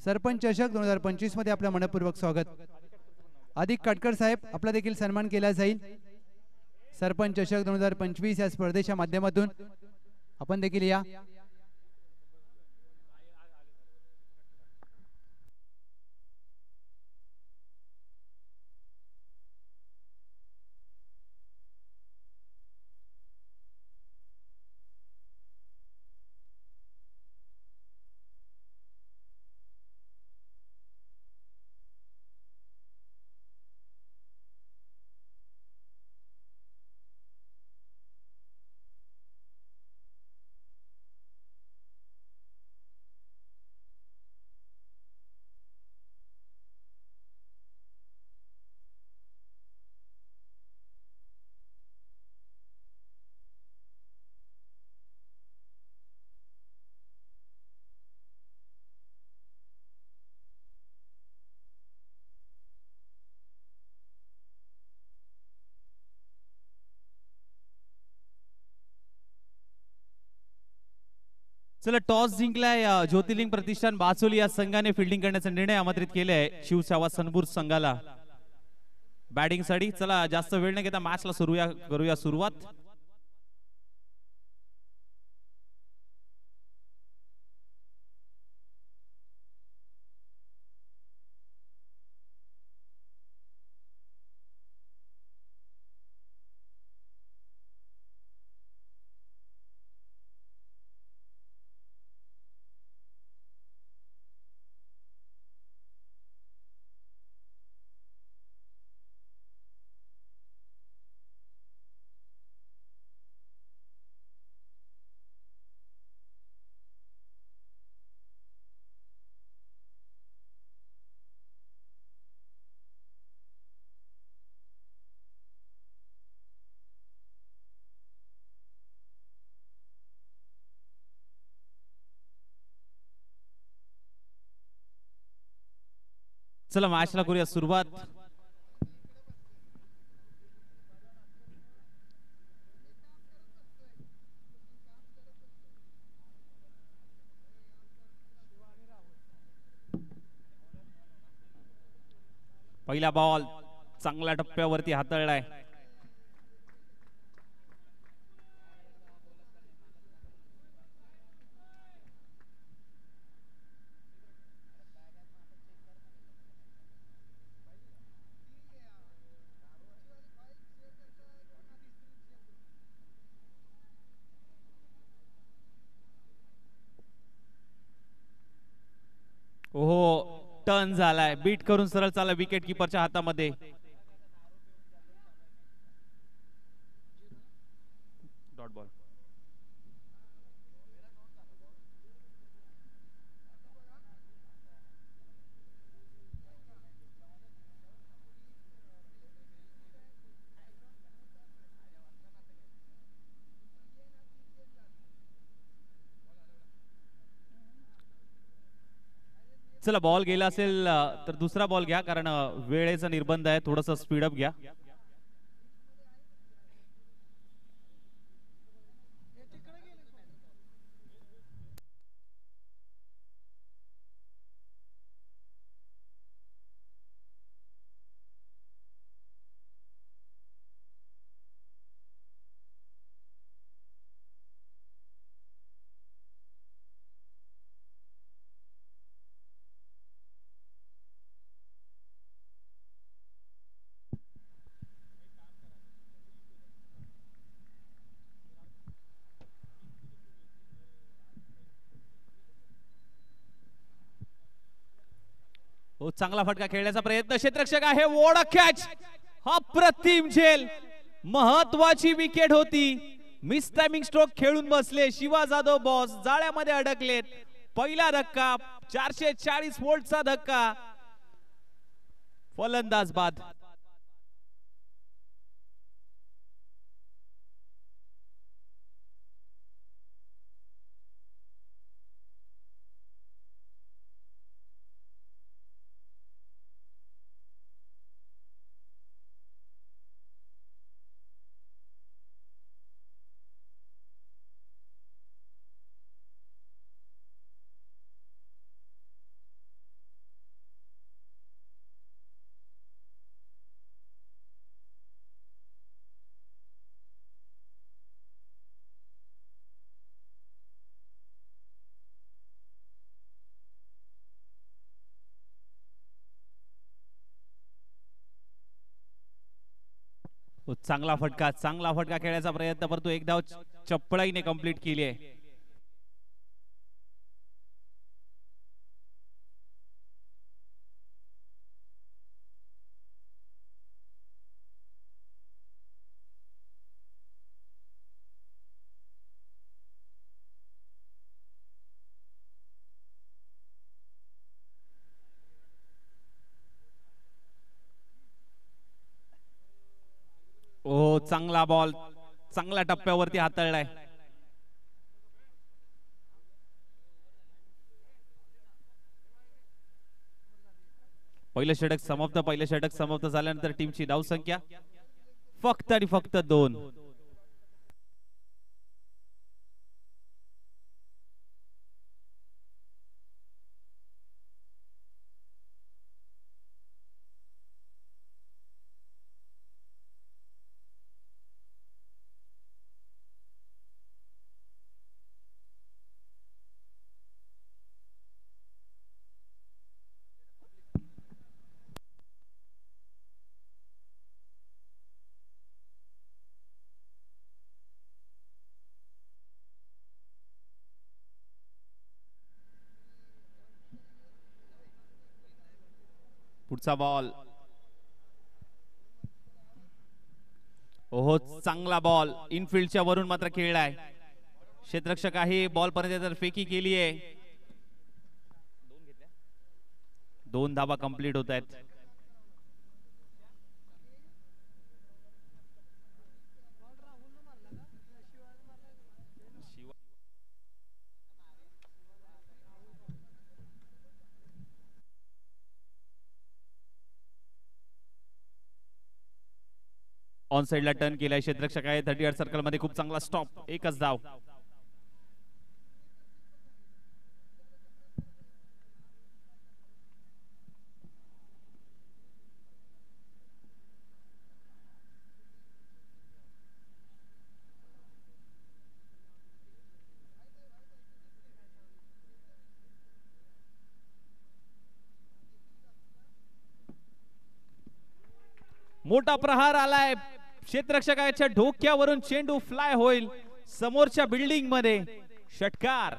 सरपंच चषक 2025 मध्ये आपलं मनपूर्वक स्वागत. अधिक काटकर साहेब आपला देखील सन्मान केला जाईल. सरपंच चषक 2025 या स्पर्धेच्या माध्यमातून आपण देखील या. चला टॉस जिंकलाय ज्योतिर्लिंग प्रतिष्ठान बाचोली या संघाने फिल्डिंग करण्याचा निर्णय आमंत्रित केलाय शिवसेवा सनपूर संघाला बॅटिंग साठी. चला जास्त वेळ न घेता मॅचला करूया सुरुवात. चला मॅचला करूया सुरुवात. पहिला बॉल चांगल्या टप्प्यावरती हाताळलाय. ओहो टर्न झालाय. बीट करून सरळ चालला विकेट किपरच्या हातामध्ये. Dot ball. चला बॉल गेला असेल तर दुसरा बॉल घ्या कारण वेळेचा निर्बंध आहे. थोडस स्पीडअप घ्या. हो चांगला फटका खेळण्याचा प्रयत्न. क्षेत्ररक्षक आहे. Voda catch. अप्रतिम झेल. महत्वाची विकेट होती. मिस टायमिंग स्ट्रोक खेळून बसले शिवा जाधव बॉस. जाळ्यामध्ये अडकलेत. पहिला धक्का 440 व्होल्टचा धक्का. फलंदाज बाद. चांगला फटका खेळण्याचा प्रयत्न, परंतु एक धाव चपळाईने कंप्लीट केली आहे. ओ चांगला बॉल, चांगल्या टप्प्यावरती हाताळलाय. पहिलं षटक समाप्त झाल्यानंतर टीमची धावसंख्या फक्त आणि फक्त 2. पुढचा बॉल, ओहो चांगला बॉल इनफिल्डच्या वरून मात्र खेळलाय. क्षेत्ररक्षक आहे, बॉल पर्यंत फेकी केली आहे. 2 धावा कंप्लीट होत आहेत. ऑन साइडला टर्न केलाय क्षेत्ररक्षक आहे. 38 सर्कल मध्ये खूप चांगला स्टॉप, एकच धाव. मोठा प्रहार आलाय. क्षेत्ररक्षकाच्या डोक्यावरून चेंडू फ्लाय होईल समोरच्या बिल्डिंग मध्ये. षटकार.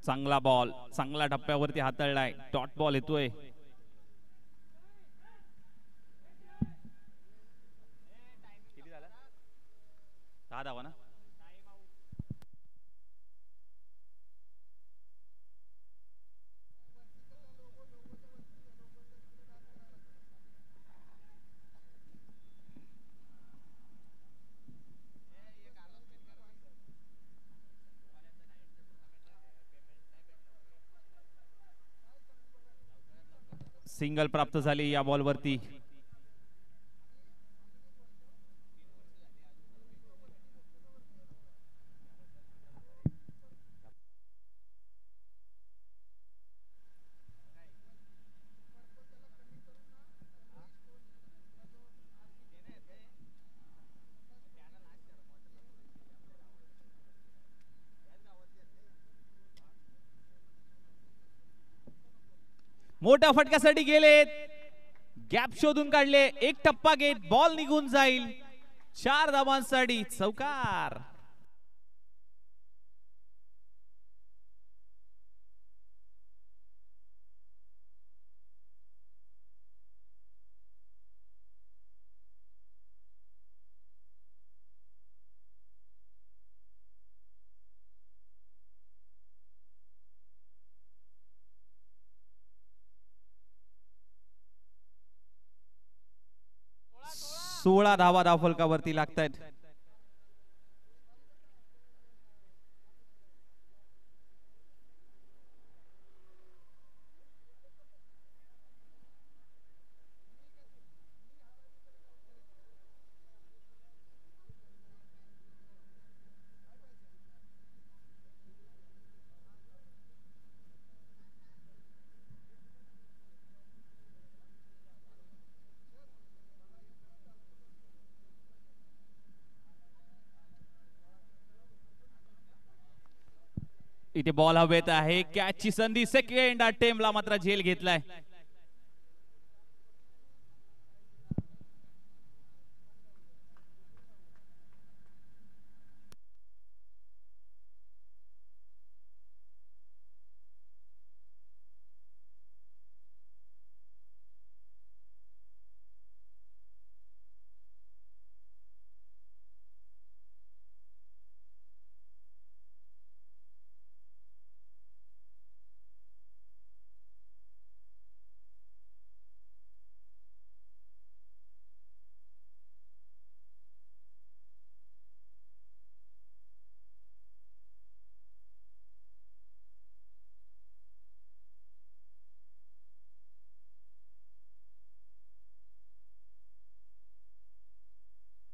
चांगला बॉल, चांगल्या टप्प्यावरती हाताळलाय. डॉट बॉल येतोय. किती झाला? 6 धावा ना. सिंगल प्राप्त झाली या बॉल वरती. मोठ्या फटक्यासाठी गेलेत, गॅप शोधून काढले, एक टप्पा घेत बॉल निघून जाईल. 4 धावांसाठी चौकार. सोळा धावा धावफलकावरती लागतायत. इथे बॉल हवेत आहे, कॅचची संधी, सेकंड अटेम्प्टला मात्र झेल घेतलाय.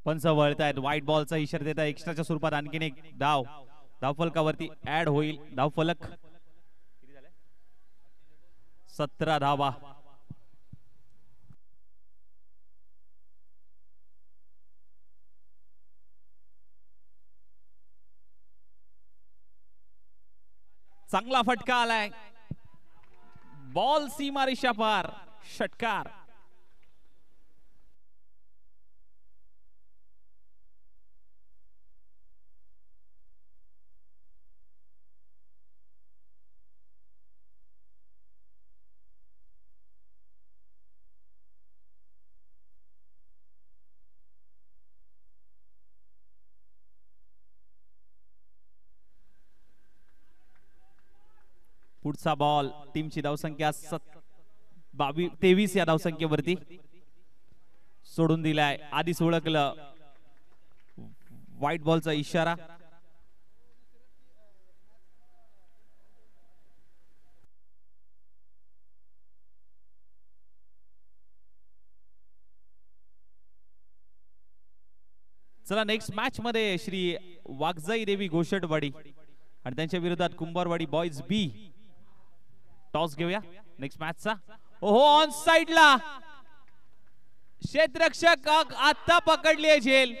पंच वळतायत, व्हाईट बॉलचा इशारा देत आहे. एक्स्ट्राच्या स्वरूपात आणखीन एक धाव धावफलकावरती ऍड होईल. धावफलक 17 धावा. चांगला फटका आलाय, बॉल सीमारेषा पार, षटकार. पुढचा बॉल, टीमची धावसंख्या 23 या धावसंख्येवरती सोडून दिलाय. आधीच ओळखलं, व्हाईट बॉलचा इशारा. चला नेक्स्ट मॅच मध्ये श्री वाघजाई देवी घोषटवाडी आणि त्यांच्या विरोधात कुंभारवाडी बॉयज बी. टॉस घेऊया नेक्स्ट मॅचचा. ओहो, ऑन साइडला क्षेत्ररक्षक आता पकडली आहे झेल.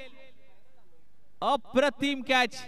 अप्रतिम कॅच.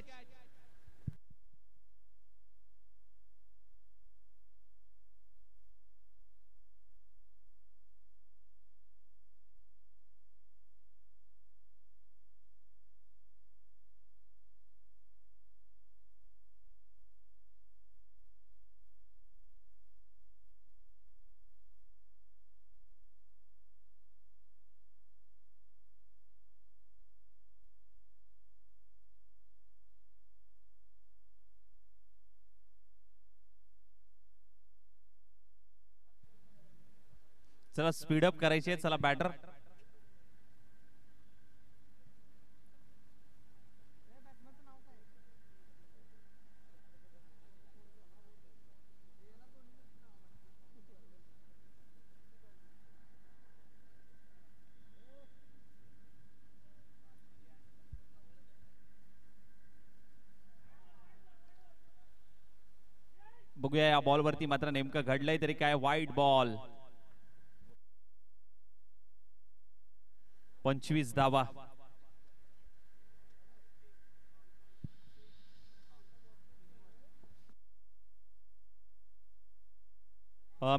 चला स्पीडअप करायचे. चला बॅटर बघूया या बॉल वरती मात्र नेमकं घडलंय तरी काय. White ball. 25 धावा.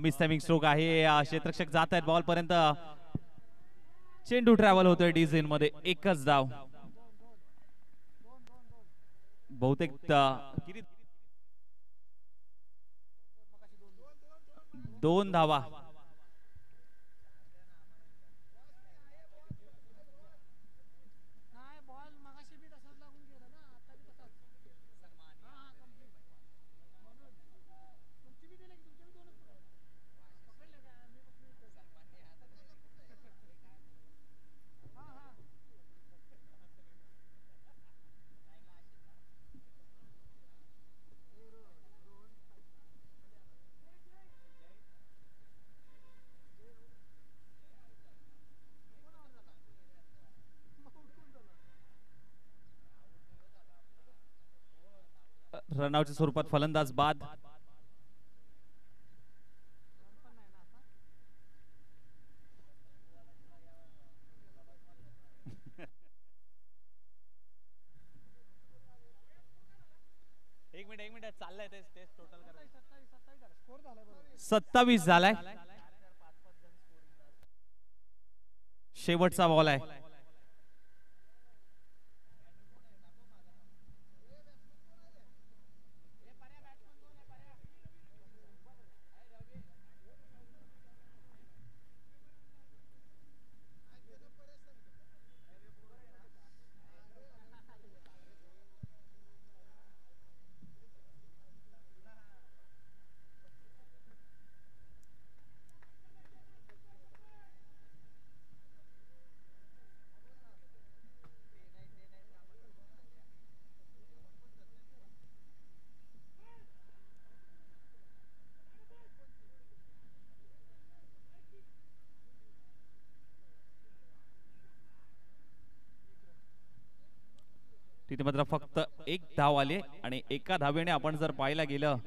मिस टायमिंग स्ट्रोक आहे. क्षेत्ररक्षक जात आहेत बॉल पर्यंत. चेंडू ट्रॅव्हल होतोय डिझाईन मध्ये. एकच धाव. बहुतेक 2 धावा. रनआउटच्या स्वरूपात फलंदाज बाद. एक मिनिट चाललंय तेच टोटल 27 झालाय. शेवटचा बॉल आहे. तिथे मात्र फक्त एक धाव आली आणि एका धावेने आपण जर पाहायला गेलं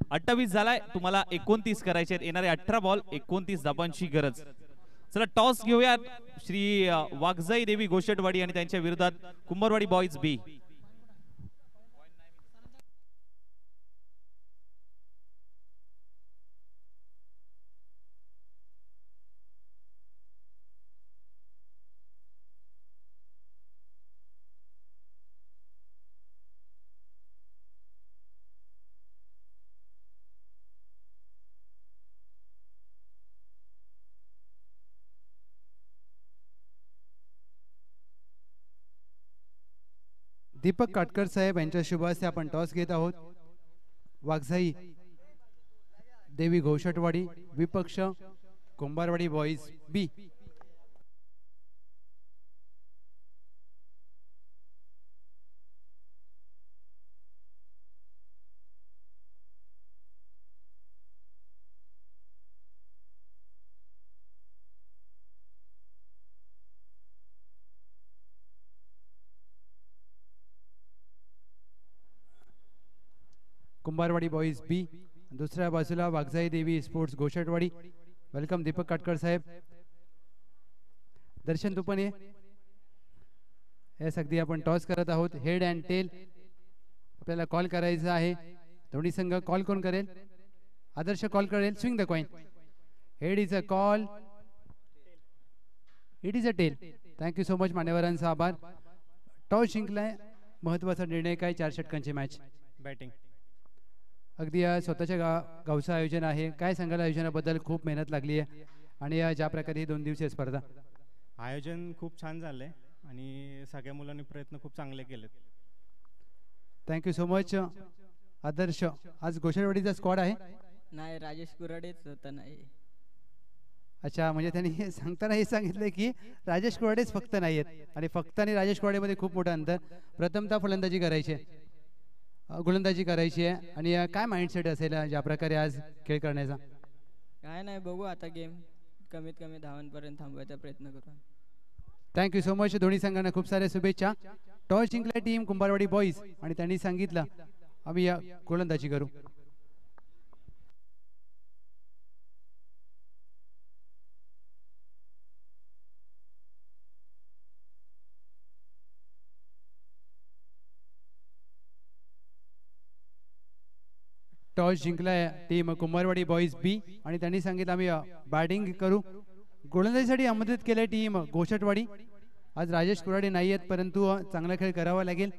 अठ्ठावीस झालाय. तुम्हाला 29 करायचे आहेत. येणारे 18 बॉल 29 धावांची गरज. चला टॉस घेऊयात. श्री वाघजाई देवी गोशेटवाडी आणि त्यांच्या विरोधात कुंभारवाडी बॉयज बी. दीपक काटकर साहेब यांच्या शुभ हस्ते आपण टॉस घेत आहोत. वाघजाई देवी घोषटवाडी विपक्ष Kumbharwadi boys B. Kumbharwadi boys B. दुसऱ्या बाजूला वाघजाई देवी स्पोर्ट्स गोशटवाडी. वेलकम दीपक काटकर साहेब. दर्शन तुपने हे सगळी आपण टॉस करत आहोत. हेड अँड टेल आपल्याला कॉल करायचा आहे. दोन्ही संघ कॉल कोण करेल? आदर्श कॉल करेल. Swing the coin. Head is a call. It is a tail. Thank you so much. मान्यवरांचा आभार. टॉस जिंकलाय. महत्वाचा निर्णय काय? 4 षटकांची मॅच. बॅटिंग अगदी स्वतःच्या गावचं आयोजन आहे. काय सांगाल आयोजनाबद्दल? खूप मेहनत लागली आहे आणि ज्या प्रकारे ही 2 दिवसीय स्पर्धा. आयोजन खूप छान झालंय आणि सगळ्या मुलांनी प्रयत्न खूप चांगले केलेत. Thank you so much. आदर्श आज गोशेटवाडीचा स्क्वॉड आहे? नाही, राजेश कुराडेच होता. नाही. अच्छा, म्हणजे त्यांनी हे सांगताना हे सांगितलं की राजेश कुराडेच फक्त नाही आहेत आणि फक्त आणि राजेश कुराडेमध्ये खूप मोठं अंतर. प्रथमतः फलंदाजी करायची आहे, गोलंदाजी करायची आहे आणि काय माइंडसेट असेल ज्या प्रकारे आज खेळ करण्याचा? काय नाही, बघू आता गेम कमीत कमी धावांपर्यंत थांबवायचा प्रयत्न करू. Thank you so much. दोन्ही संघांना खूप साऱ्या शुभेच्छा. टॉस जिंकला टीम कुंभारवाडी बॉईज आणि त्यांनी सांगितलं आम्ही गोलंदाजी करू. टॉस जिंकलाय टीम कुंभारवाडी बॉईज बी आणि त्यांनी सांगितलं आम्ही बॅटिंग करू. गोलंदाजीसाठी आमंत्रित केले टीम गोशटवाडी. आज राजेश कुराडे नाही आहेत परंतु चांगला खेळ करावा लागेल.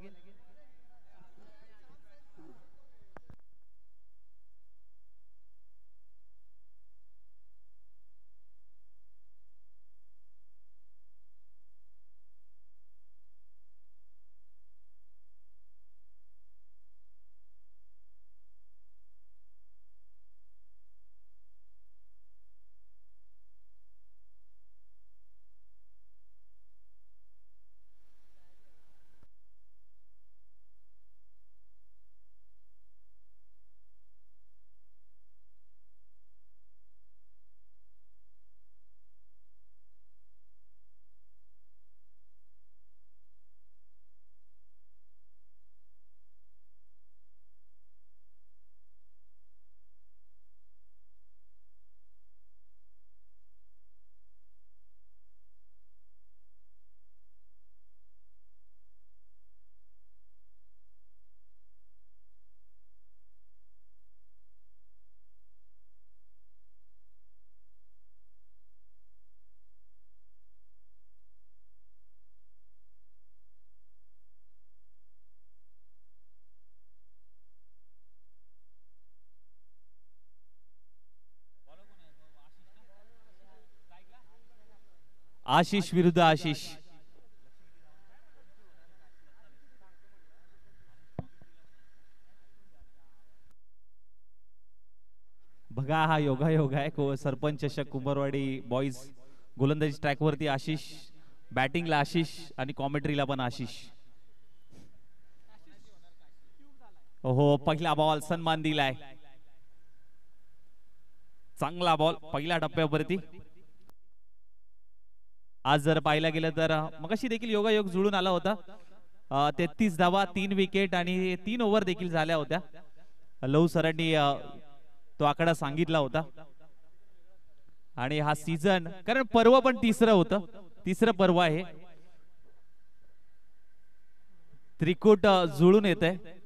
आशिष विरुद्ध आशिष. बघा हा योगायोग आहे. सरपंच चषक कुंभरवाडी बॉईज गोलंदाजी ट्रॅक वरती आशिष, बॅटिंगला आशिष आणि कॉमेंट्रीला पण आशिष. हो पहिला बॉल सन्मान दिलाय. चांगला बॉल पहिल्या टप्प्यावरती. आज जर पाहायला गेलं तर मगाशी देखील योगायोग जुळून आला होता. 33 धावा 3 विकेट आणि 3 ओव्हर देखील झाल्या होत्या. लव सरांनी तो आकडा सांगितला होता. आणि हा सीझन कारण पर्व पण तिसरं होतं, तिसरं पर्व आहे. त्रिकूट जुळून येत आहे.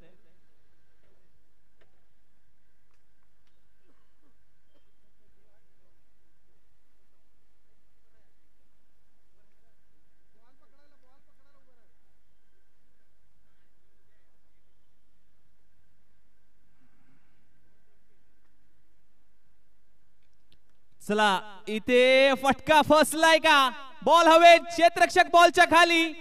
चला इथे फटका फसलाय का? बॉल हवेत, क्षेत्ररक्षक बॉलच्या खाली.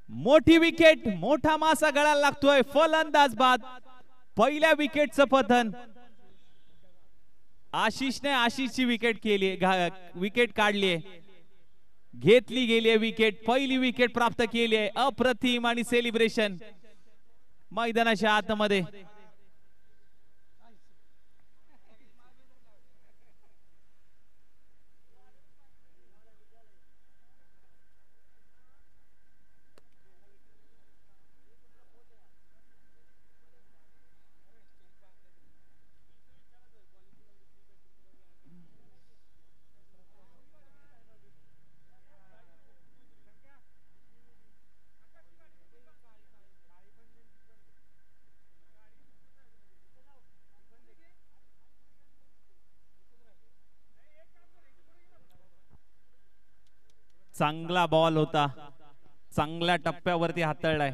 मोठी विकेट, मोठा मासा गळाला लागतोय. फलंदाज बाद. पहिल्या विकेटचं पतन. आशिषने आशिषची विकेट केली, विकेट काढली, घेतली गेली विकेट. पहिली विकेट प्राप्त केली आहे. अप्रतिम आणि सेलिब्रेशन मैदानाच्या आतमध्ये. चांगला बॉल होता, चांगल्या टप्प्यावरती हाताळलाय.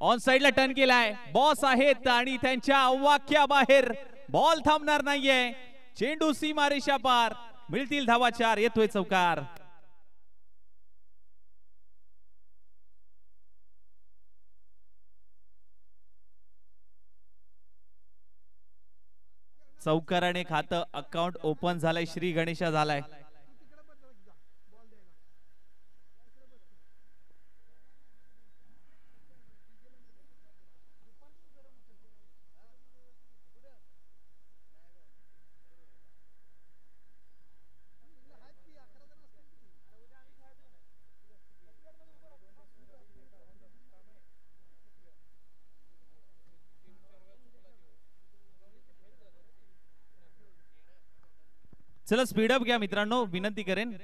ऑन साइडला टर्न केलाय. बॉस आहेत आणि त्यांच्या अवाक्याबाहेर बॉल थांबणार नाहीये. चेंडू सीमारेषा पार. मिळतील धावा 4. येतोय चौकार. चौकाराने खातं अकाउंट ओपन झालंय. श्री गणेशा झालाय. चला स्पीडअप घ्या मित्रांनो, विनंती करेन.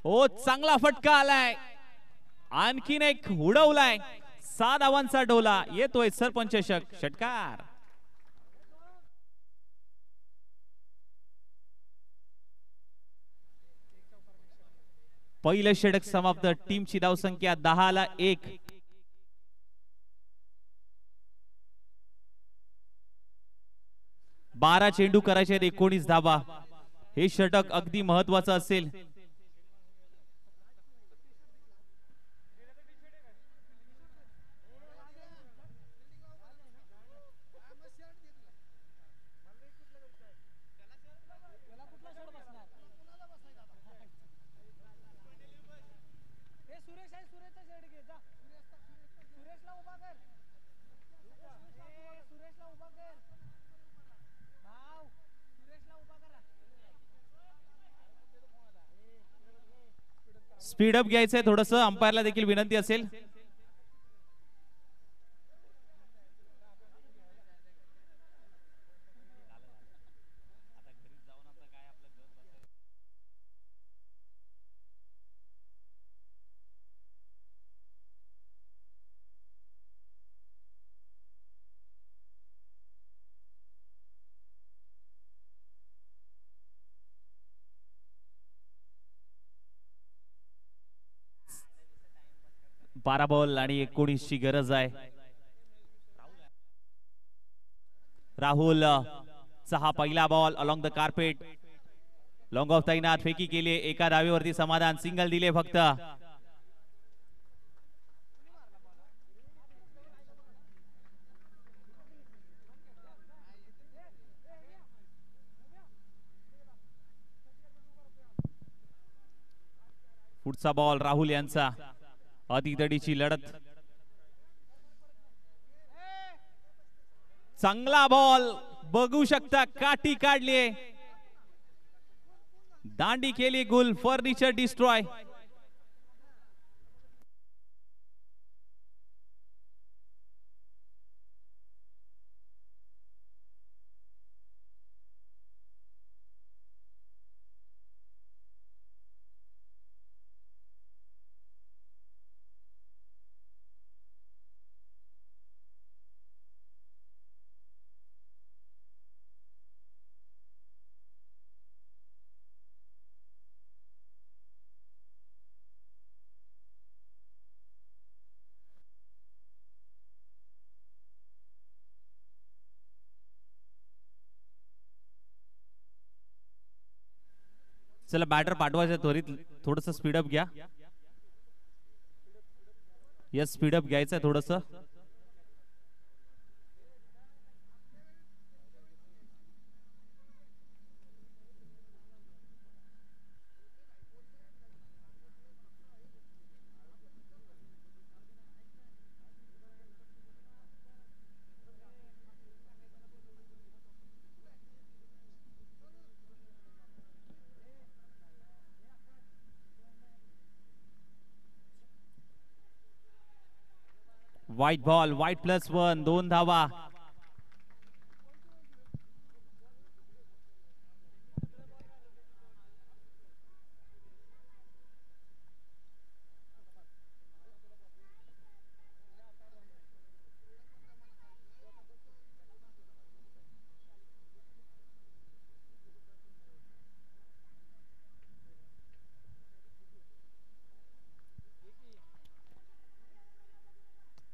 ओ चांगला फटका आलाय. आणखीन एक उडवलाय. 6 धावांचा डोला. येतोय सरपंच षटकार. पहिलं षटक समाप्त. टीमची धावसंख्या 10-1. 12 चेंडू करायचे आहेत, 19 धावा. हे षटक अगदी महत्वाचं असेल. स्पीडअप घ्यायचंय थोडस. अंपायरला देखील विनंती असेल. 12 बॉल आणि 19 ची गरज आहे. राहुल चा हा पहिला ball along the carpet. Long of तैनात, फेकी केली, एका धावेवरती समाधान, सिंगल दिले फक्त. पुढचा बॉल राहुल यांचा. अतितडीची लढत. चांगला बॉल बघू शकता, काठी काढली, दांडी केली गुल. Furniture destroy. चला बॅटर पाठवायचं त्वरित, थोडस स्पीडअप घ्या. यस, स्पीडअप घ्यायचंय थोडस. व्हाईट बॉल, व्हाईट +1, 2 धावा.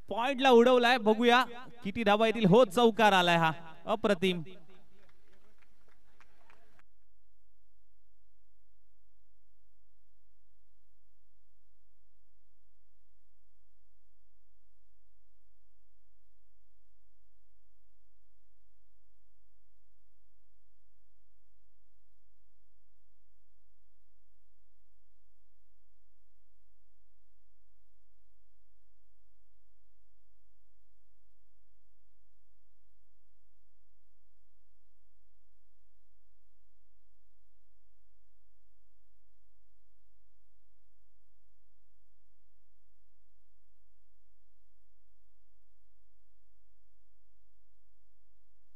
पॉइंटला उडवलाय, बघूया किती धावा येतील. हो, चौकार आलाय हा, अप्रतिम.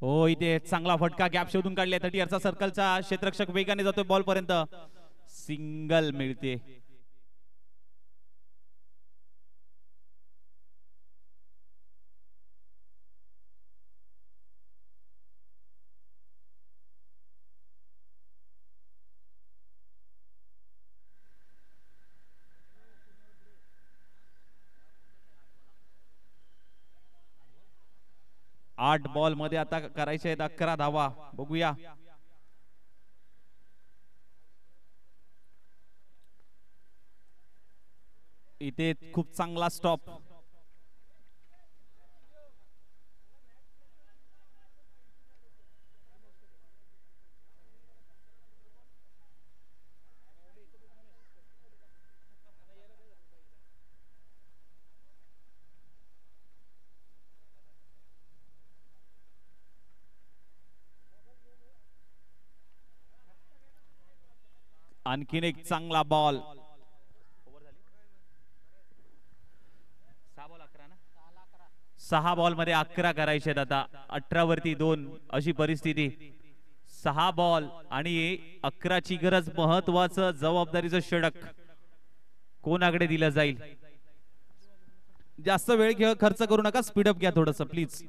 हो, इथे चांगला फटका, गॅप शोधून काढले. 30 सर्कलचा क्षेत्ररक्षक वेगाने जातोय बॉल पर्यंत. सिंगल मिळते. आठ बॉल मध्ये आता करायचे आहेत 11 धावा. बघूया. इथे खूप चांगला स्टॉप. आणखीन एक चांगला बॉल. 6 बॉल मध्ये 11 करायचे आहेत आता. 18 वरती 2 अशी परिस्थिती. 6 बॉल आणि 11 ची गरज. महत्वाचं जबाबदारीचं षटक कोणाकडे दिलं जाईल. जास्त वेळ खर्च करू नका, स्पीडअप घ्या थोडस प्लीज.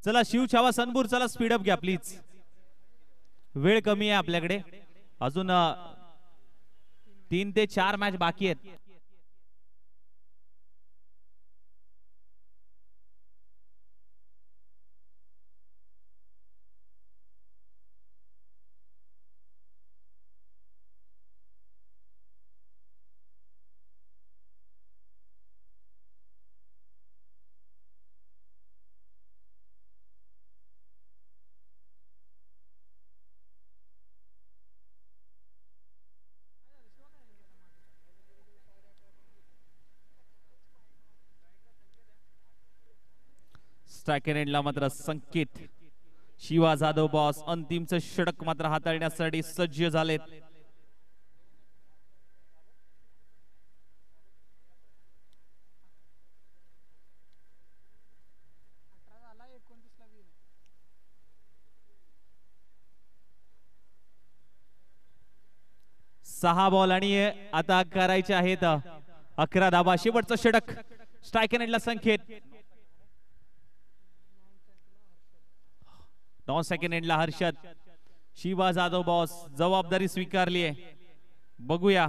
चला शिव छावा सनपूर, चला स्पीड अप घ्या प्लीज, वेळ कमी आहे आपल्याकडे, अजून 3 ते 4 मॅच बाकी आहेत. स्ट्रायकर एंडला मात्र संकेत, शिवा जाधव बॉस अंतिमचं षटक मात्र हाताळण्यासाठी सज्ज झालेत. सहा बॉल आणि आता करायचे आहेत 11 धाबा. शेवटचं षटक स्ट्रायकर एंडला संकेत, 9 सेकंड एंडला हर्षद. शिवा जाधव बॉस जबाबदारी स्वीकारली आहे, बघूया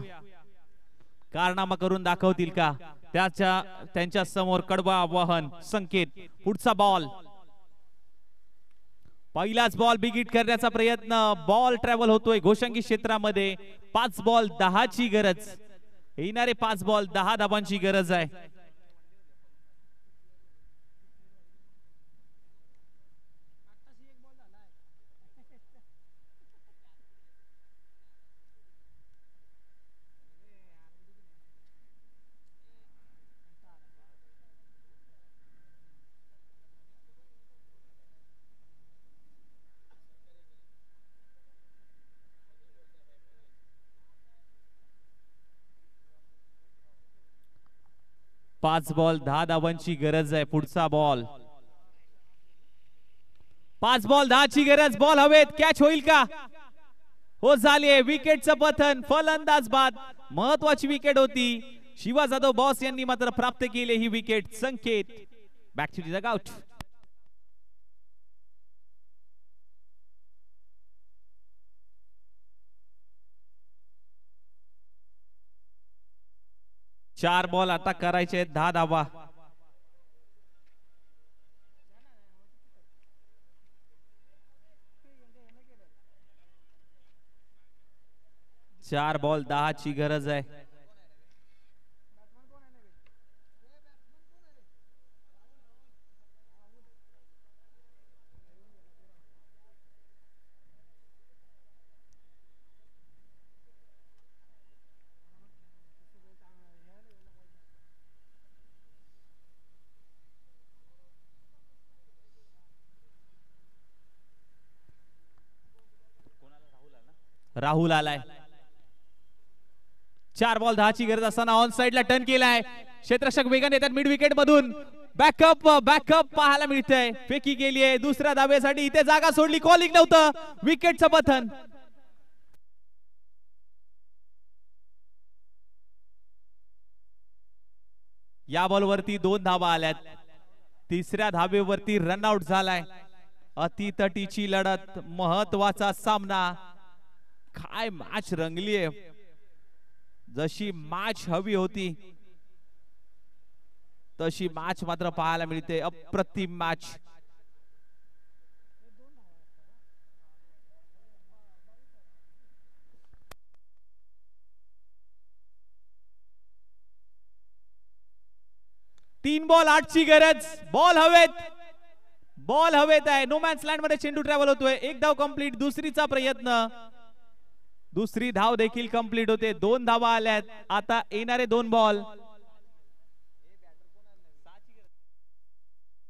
कारनामा करून दाखवतील का. त्यांच्या समोर कडवा आवाहन संकेत. पुढचा बॉल, पहिलाच बॉल बिग हिट करण्याचा प्रयत्न, बॉल ट्रॅव्हल होतोय घोषंगी क्षेत्रामध्ये. 5 बॉल 10 ची गरज, येणारे 5 बॉल 10 धाबांची गरज आहे. पाच बॉल 10 धावांची गरज आहे. पुढचा बॉल, 5 बॉल 10 ची गरज. बॉल हवेत, कॅच होईल का? हो झालीये. विकेटचं पतन, फलंदाज बाद. महत्वाची विकेट होती, शिवा जाधव बॉस यांनी मात्र प्राप्त केली ही wicket. Sanket back to the dugout. चार बॉल आता करायचे 10 धावा. चार बॉल 10 ची गरज आहे. राहुल आलाय. 4 बॉल 10 ची गरज असताना ऑन साइडला टर्न केलाय. क्षेत्ररक्षक वेगाने येतात मिड विकेट मधून. बॅकअप पाहायला मिळतंय. फेकी केलीये दुसऱ्या धावेसाठी. इथे जागा सोडली, कॉलिंग नव्हतं. विकेटचं पतन. या बॉलवरती 2 धावा आल्यात. तिसऱ्या धावेवरती रनआउट झालाय. अतितटीची लढत, महत्वाचा सामना. काय मॅच रंगलीये, जशी मॅच हवी होती तशी मॅच मात्र पाहायला मिळते. अप्रतिम मॅच. तीन बॉल 8 ची गरज. बॉल हवेत आहे. नो मॅन्स लँड मध्ये चेंडू ट्रॅव्हल होतोय. एक धाव कंप्लीट. दुसरीचा प्रयत्न, दुसरी धाव देखील कंप्लीट होते. 2 धावा आल्यात. आता येणारे 2 बॉल.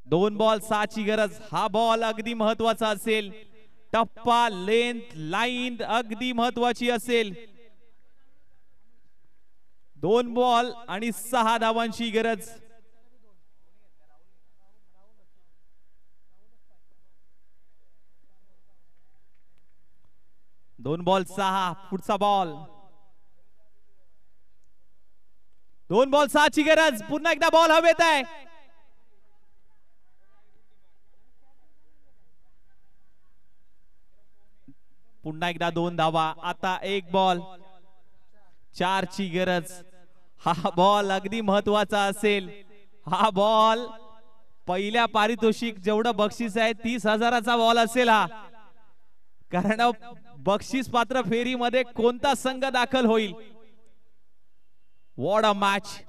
2 बॉल 6 ची गरज. हा बॉल अगदी महत्वाचा असेल. टप्पा, लेंथ, लाईन अगदी महत्वाची असेल. 2 बॉल आणि 6 धावांची गरज. दोन बॉल 6. पुढचा बॉल. 2 बॉल 6 ची गरज. पुन्हा एकदा बॉल हवेत आहे. पुन्हा एकदा 2 धावा. आता 1 बॉल 4 ची गरज. हा बॉल अगदी महत्वाचा असेल. हा बॉल पहिल्या पारितोषिक जेवढं बक्षीस आहे 30,000चा बॉल असेल हा. कारण बक्षीस पात्र फेरीमध्ये कोणता संघ दाखल होईल. What a match.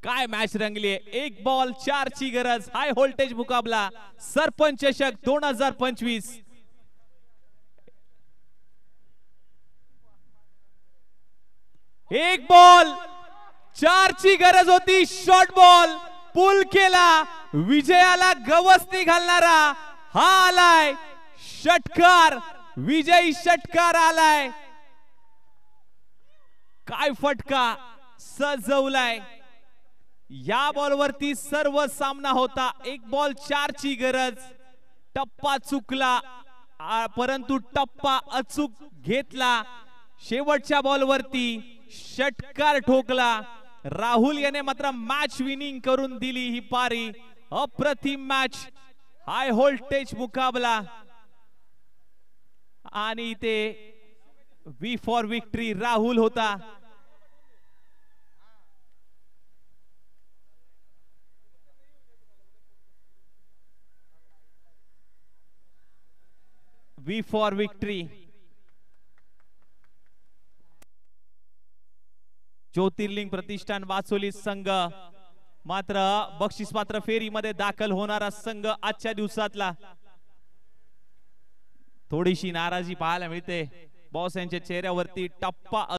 काय मॅच रंगली आहे. 1 बॉल 4 ची गरज. हाय व्होल्टेज मुकाबला सरपंच चषक 2025. एक बॉल 4 ची गरज होती. शॉर्ट बॉल पुल केला. विजयाला गवसणी घालणारा हा आलाय षटकार. विजयी षटकार आलाय. काय फटका सजवलाय. या बॉलवरती सर्व सामना होता. 1 बॉल 4 ची गरज. टप्पा चुकला परंतु टप्पा अचूक घेतला. शेवटच्या बॉलवरती षटकार ठोकला. राहुल याने मात्र मॅच विनिंग करून दिली ही पारी. अप्रतिम मॅच. हाय व्होल्टेज मुकाबला आणि इथे वी फॉर विक्ट्री राहुल होता. V for victory. Jyotirling Pratishthan Vasoli संघ मात्र बक्षीस पात्र फेरीमध्ये दाखल होणारा संघ आजच्या दिवसातला. थोडीशी नाराजी पाहायला मिळते. बॉस यांच्या चेहऱ्यावरती. टप्पा